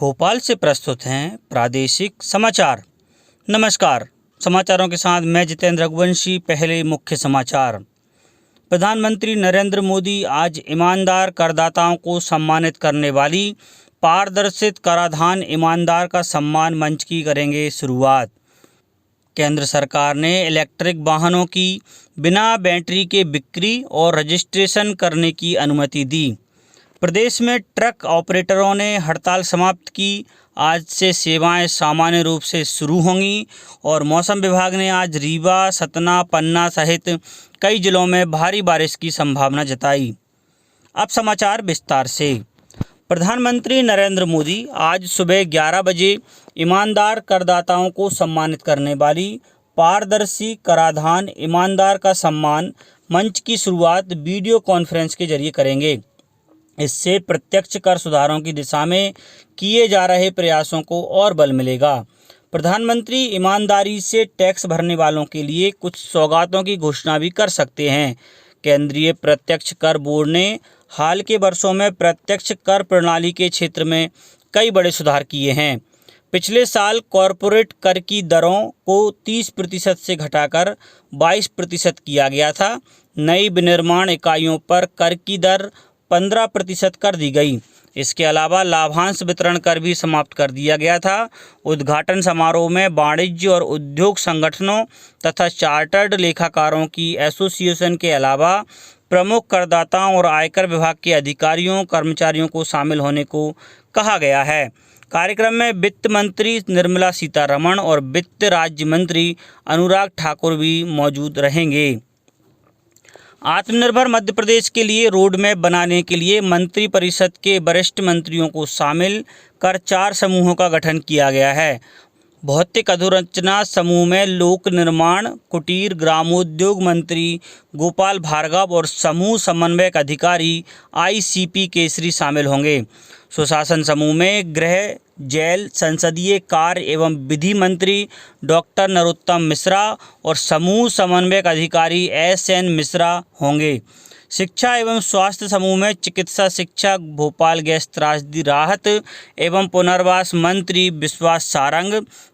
भोपाल से प्रस्तुत हैं प्रादेशिक समाचार। नमस्कार, समाचारों के साथ मैं जितेंद्र रघुवंशी। पहले मुख्य समाचार। प्रधानमंत्री नरेंद्र मोदी आज ईमानदार करदाताओं को सम्मानित करने वाली पारदर्शित कराधान ईमानदार का सम्मान मंच की करेंगे शुरुआत। केंद्र सरकार ने इलेक्ट्रिक वाहनों की बिना बैटरी के बिक्री और रजिस्ट्रेशन करने की अनुमति दी। प्रदेश में ट्रक ऑपरेटरों ने हड़ताल समाप्त की। आज से सेवाएं सामान्य रूप से शुरू होंगी और मौसम विभाग ने आज रीवा, सतना, पन्ना सहित कई जिलों में भारी बारिश की संभावना जताई। अब समाचार विस्तार से। प्रधानमंत्री नरेंद्र मोदी आज सुबह 11 बजे ईमानदार करदाताओं को सम्मानित करने वाली पारदर्शी कराधान ईमानदार का सम्मान मंच की शुरुआत वीडियो कॉन्फ्रेंस के जरिए करेंगे। इससे प्रत्यक्ष कर सुधारों की दिशा में किए जा रहे प्रयासों को और बल मिलेगा। प्रधानमंत्री ईमानदारी से टैक्स भरने वालों के लिए कुछ सौगातों की घोषणा भी कर सकते हैं। केंद्रीय प्रत्यक्ष कर बोर्ड ने हाल के वर्षों में प्रत्यक्ष कर प्रणाली के क्षेत्र में कई बड़े सुधार किए हैं। पिछले साल कॉरपोरेट कर की दरों को 30% से घटाकर 22% किया गया था। नई विनिर्माण इकाइयों पर कर की दर 15% कर दी गई। इसके अलावा लाभांश वितरण कर भी समाप्त कर दिया गया था। उद्घाटन समारोह में वाणिज्य और उद्योग संगठनों तथा चार्टर्ड लेखाकारों की एसोसिएशन के अलावा प्रमुख करदाताओं और आयकर विभाग के अधिकारियों कर्मचारियों को शामिल होने को कहा गया है। कार्यक्रम में वित्त मंत्री निर्मला सीतारमण और वित्त राज्य मंत्री अनुराग ठाकुर भी मौजूद रहेंगे। आत्मनिर्भर मध्य प्रदेश के लिए रोड मैप बनाने के लिए मंत्रिपरिषद के वरिष्ठ मंत्रियों को शामिल कर 4 समूहों का गठन किया गया है। भौतिक अधोरचना समूह में लोक निर्माण, कुटीर, ग्रामोद्योग मंत्री गोपाल भार्गव और समूह समन्वयक अधिकारी ICP केसरी शामिल होंगे। सुशासन समूह में गृह, जेल, संसदीय कार्य एवं विधि मंत्री डॉक्टर नरोत्तम मिश्रा और समूह समन्वयक अधिकारी SN मिश्रा होंगे। शिक्षा एवं स्वास्थ्य समूह में चिकित्सा शिक्षा, भोपाल गैस त्रासदी राहत एवं पुनर्वास मंत्री विश्वास सारंग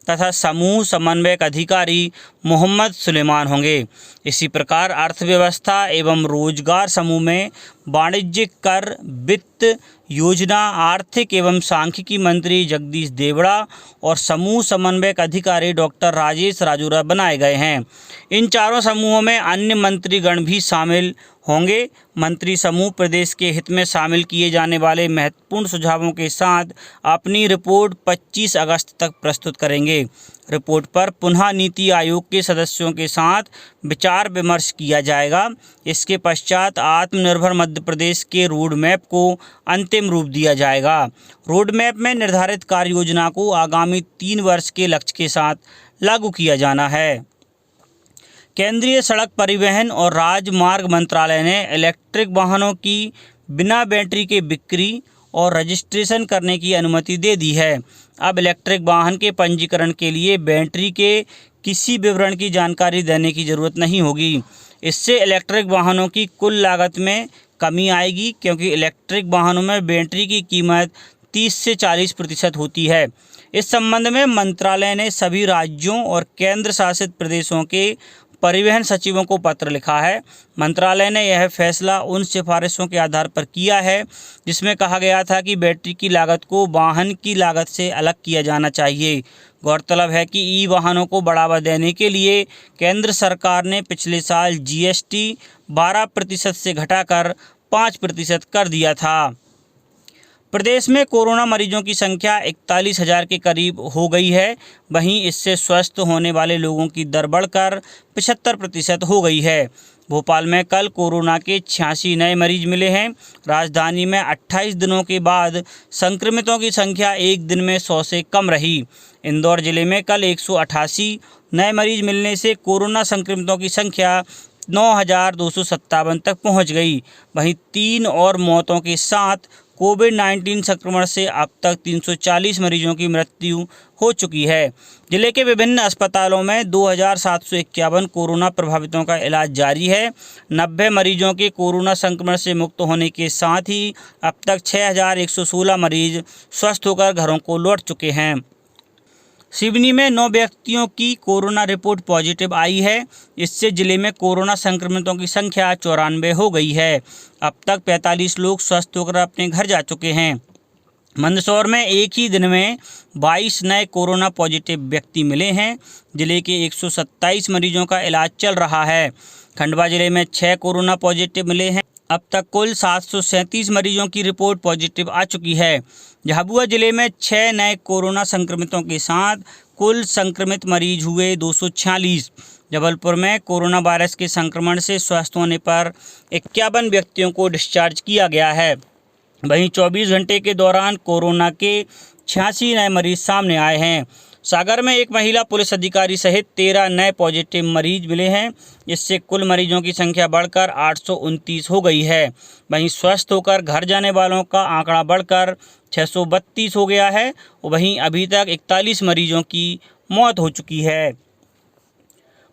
तथा समूह समन्वयक अधिकारी मोहम्मद सुलेमान होंगे। इसी प्रकार अर्थव्यवस्था एवं रोजगार समूह में वाणिज्यिक कर, वित्त, योजना, आर्थिक एवं सांख्यिकी मंत्री जगदीश देवड़ा और समूह समन्वयक अधिकारी डॉक्टर राजेश राजौरा बनाए गए हैं। इन 4 समूहों में अन्य मंत्रीगण भी शामिल होंगे। मंत्री समूह प्रदेश के हित में शामिल किए जाने वाले महत्वपूर्ण सुझावों के साथ अपनी रिपोर्ट 25 अगस्त तक प्रस्तुत करेंगे। रिपोर्ट पर पुनः नीति आयोग के सदस्यों के साथ विचार विमर्श किया जाएगा। इसके पश्चात आत्मनिर्भर मध्य प्रदेश के रोड मैप को अंतिम रूप दिया जाएगा। रोड मैप में निर्धारित कार्य योजना को आगामी 3 वर्ष के लक्ष्य के साथ लागू किया जाना है। केंद्रीय सड़क परिवहन और राजमार्ग मंत्रालय ने इलेक्ट्रिक वाहनों की बिना बैटरी के बिक्री और रजिस्ट्रेशन करने की अनुमति दे दी है। अब इलेक्ट्रिक वाहन के पंजीकरण के लिए बैटरी के किसी विवरण की जानकारी देने की ज़रूरत नहीं होगी। इससे इलेक्ट्रिक वाहनों की कुल लागत में कमी आएगी, क्योंकि इलेक्ट्रिक वाहनों में बैटरी की कीमत 30 से 40% होती है। इस संबंध में मंत्रालय ने सभी राज्यों और केंद्र शासित प्रदेशों के परिवहन सचिवों को पत्र लिखा है। मंत्रालय ने यह फैसला उन सिफारिशों के आधार पर किया है जिसमें कहा गया था कि बैटरी की लागत को वाहन की लागत से अलग किया जाना चाहिए। गौरतलब है कि ई वाहनों को बढ़ावा देने के लिए केंद्र सरकार ने पिछले साल GST 12% से घटाकर 5% कर दिया था। प्रदेश में कोरोना मरीजों की संख्या 41,000 के करीब हो गई है। वहीं इससे स्वस्थ होने वाले लोगों की दर बढ़कर 75% हो गई है। भोपाल में कल कोरोना के 86 नए मरीज मिले हैं। राजधानी में 28 दिनों के बाद संक्रमितों की संख्या एक दिन में 100 से कम रही। इंदौर जिले में कल 188 नए मरीज मिलने से कोरोना संक्रमितों की संख्या 9,257 तक पहुंच गई। वहीं 3 और मौतों के साथ कोविड-19 संक्रमण से अब तक 340 मरीजों की मृत्यु हो चुकी है। जिले के विभिन्न अस्पतालों में 2751 कोरोना प्रभावितों का इलाज जारी है। 90 मरीजों के कोरोना संक्रमण से मुक्त होने के साथ ही अब तक 6116 मरीज स्वस्थ होकर घरों को लौट चुके हैं। सिवनी में 9 व्यक्तियों की कोरोना रिपोर्ट पॉजिटिव आई है। इससे जिले में कोरोना संक्रमितों की संख्या 94 हो गई है। अब तक 45 लोग स्वस्थ होकर अपने घर जा चुके हैं। मंदसौर में एक ही दिन में 22 नए कोरोना पॉजिटिव व्यक्ति मिले हैं। जिले के 127 मरीजों का इलाज चल रहा है। खंडवा जिले में 6 कोरोना पॉजिटिव मिले हैं। अब तक कुल 737 मरीजों की रिपोर्ट पॉजिटिव आ चुकी है। झाबुआ जिले में 6 नए कोरोना संक्रमितों के साथ कुल संक्रमित मरीज हुए 246। जबलपुर में कोरोना वायरस के संक्रमण से स्वस्थ होने पर 51 व्यक्तियों को डिस्चार्ज किया गया है। वहीं 24 घंटे के दौरान कोरोना के 86 नए मरीज सामने आए हैं। सागर में एक महिला पुलिस अधिकारी सहित 13 नए पॉजिटिव मरीज मिले हैं। इससे कुल मरीजों की संख्या बढ़कर 829 हो गई है। वहीं स्वस्थ होकर घर जाने वालों का आंकड़ा बढ़कर 632 हो गया है। वहीं अभी तक 41 मरीजों की मौत हो चुकी है।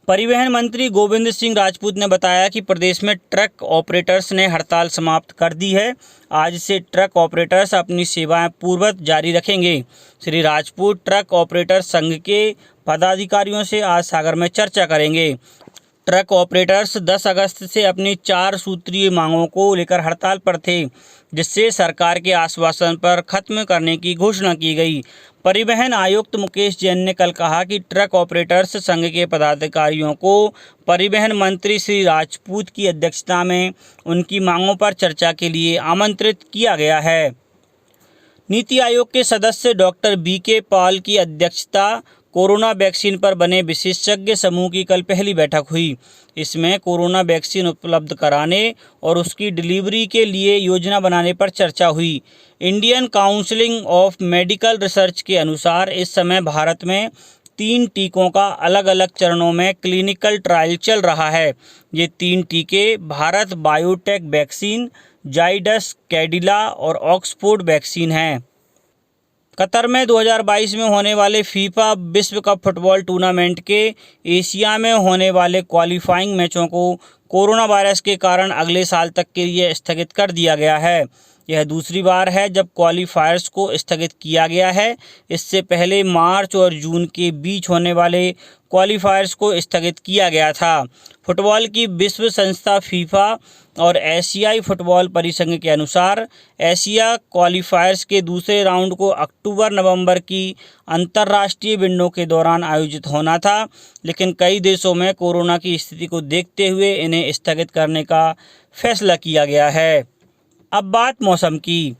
परिवहन मंत्री गोविंद सिंह राजपूत ने बताया कि प्रदेश में ट्रक ऑपरेटर्स ने हड़ताल समाप्त कर दी है। आज से ट्रक ऑपरेटर्स अपनी सेवाएं पूर्ववत जारी रखेंगे। श्री राजपूत ट्रक ऑपरेटर संघ के पदाधिकारियों से आज सागर में चर्चा करेंगे। ट्रक ऑपरेटर्स 10 अगस्त से अपनी 4 सूत्रीय मांगों को लेकर हड़ताल पर थे, जिससे सरकार के आश्वासन पर खत्म करने की घोषणा की गई। परिवहन आयुक्त मुकेश जैन ने कल कहा कि ट्रक ऑपरेटर्स संघ के पदाधिकारियों को परिवहन मंत्री श्री राजपूत की अध्यक्षता में उनकी मांगों पर चर्चा के लिए आमंत्रित किया गया है। नीति आयोग के सदस्य डॉक्टर BK पॉल की अध्यक्षता कोरोना वैक्सीन पर बने विशेषज्ञ समूह की कल पहली बैठक हुई। इसमें कोरोना वैक्सीन उपलब्ध कराने और उसकी डिलीवरी के लिए योजना बनाने पर चर्चा हुई। Indian council of medical research के अनुसार इस समय भारत में 3 टीकों का अलग अलग चरणों में क्लिनिकल ट्रायल चल रहा है। ये 3 टीके भारत बायोटेक वैक्सीन, जाइडस कैडिला और ऑक्सफोर्ड वैक्सीन हैं। कतर में 2022 में होने वाले फीफा विश्व कप फुटबॉल टूर्नामेंट के एशिया में होने वाले क्वालिफाइंग मैचों को कोरोना वायरस के कारण अगले साल तक के लिए स्थगित कर दिया गया है। यह दूसरी बार है जब क्वालीफायर्स को स्थगित किया गया है। इससे पहले मार्च और जून के बीच होने वाले क्वालीफायर्स को स्थगित किया गया था। फुटबॉल की विश्व संस्था फीफा और एशियाई फुटबॉल परिसंघ के अनुसार एशिया क्वालीफायर्स के दूसरे राउंड को अक्टूबर-नवंबर की अंतर्राष्ट्रीय विंडो के दौरान आयोजित होना था, लेकिन कई देशों में कोरोना की स्थिति को देखते हुए इन्हें स्थगित करने का फैसला किया गया है। अब बात मौसम की।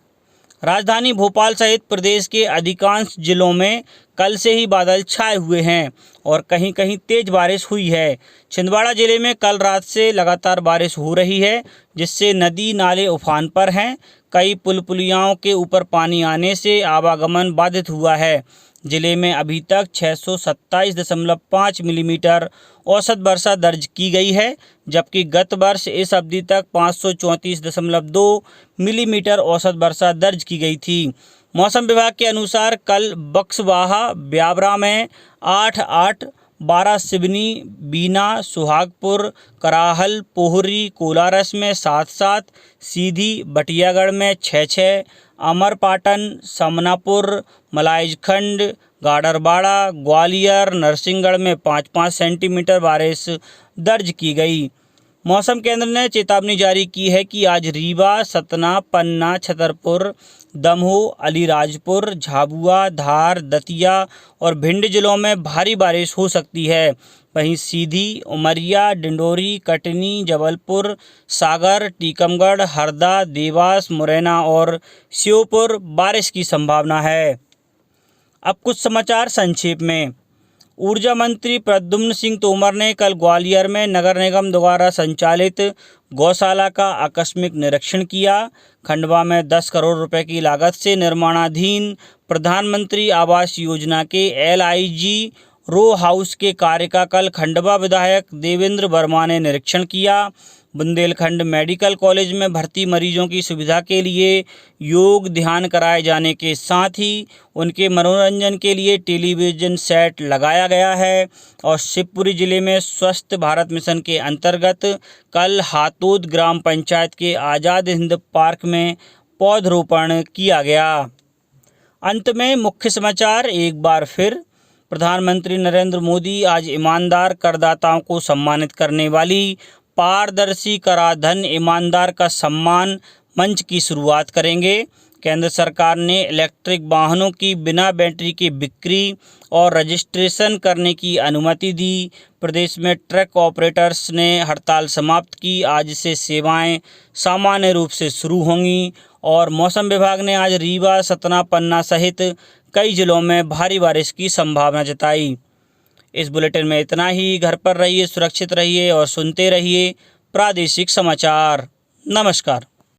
राजधानी भोपाल सहित प्रदेश के अधिकांश जिलों में कल से ही बादल छाए हुए हैं और कहीं कहीं तेज बारिश हुई है। छिंदवाड़ा जिले में कल रात से लगातार बारिश हो रही है, जिससे नदी नाले उफान पर हैं। कई पुल पुलियाओं के ऊपर पानी आने से आवागमन बाधित हुआ है। जिले में अभी तक 627.5 मिलीमीटर औसत वर्षा दर्ज की गई है, जबकि गत वर्ष इस अवधि तक 534.2 मिलीमीटर औसत वर्षा दर्ज की गई थी। मौसम विभाग के अनुसार कल बक्सवाहा, ब्यावरा में 8-8, 12 सिवनी, बीना, सुहागपुर, कराहल, पोहरी, कोलारस में 7-7, सीधी, बटियागढ़ में 6-6, अमरपाटन, समनापुर, मलाइजखंड, गाडरबाड़ा, ग्वालियर, नरसिंहगढ़ में 5-5 सेंटीमीटर बारिश दर्ज की गई। मौसम केंद्र ने चेतावनी जारी की है कि आज रीवा, सतना, पन्ना, छतरपुर, दमोह, अलीराजपुर, झाबुआ, धार, दतिया और भिंड जिलों में भारी बारिश हो सकती है। वहीं सीधी, उमरिया, डिंडोरी, कटनी, जबलपुर, सागर, टीकमगढ़, हरदा, देवास, मुरैना और श्योपुर बारिश की संभावना है। अब कुछ समाचार संक्षेप में। ऊर्जा मंत्री प्रद्युम्न सिंह तोमर ने कल ग्वालियर में नगर निगम द्वारा संचालित गौशाला का आकस्मिक निरीक्षण किया। खंडवा में 10 करोड़ रुपए की लागत से निर्माणाधीन प्रधानमंत्री आवास योजना के LIG रो हाउस के कार्य का कल खंडवा विधायक देवेंद्र वर्मा ने निरीक्षण किया। बुंदेलखंड मेडिकल कॉलेज में भर्ती मरीजों की सुविधा के लिए योग ध्यान कराए जाने के साथ ही उनके मनोरंजन के लिए टेलीविज़न सेट लगाया गया है। और शिवपुरी जिले में स्वस्थ भारत मिशन के अंतर्गत कल हातोद ग्राम पंचायत के आज़ाद हिंद पार्क में पौधरोपण किया गया। अंत में मुख्य समाचार एक बार फिर। प्रधानमंत्री नरेंद्र मोदी आज ईमानदार करदाताओं को सम्मानित करने वाली पारदर्शी कराधान ईमानदार का सम्मान मंच की शुरुआत करेंगे। केंद्र सरकार ने इलेक्ट्रिक वाहनों की बिना बैटरी की बिक्री और रजिस्ट्रेशन करने की अनुमति दी। प्रदेश में ट्रक ऑपरेटर्स ने हड़ताल समाप्त की। आज से सेवाएं सामान्य रूप से शुरू होंगी। और मौसम विभाग ने आज रीवा, सतना, पन्ना सहित कई जिलों में भारी बारिश की संभावना जताई। इस बुलेटिन में इतना ही। घर पर रहिए, सुरक्षित रहिए और सुनते रहिए प्रादेशिक समाचार। नमस्कार।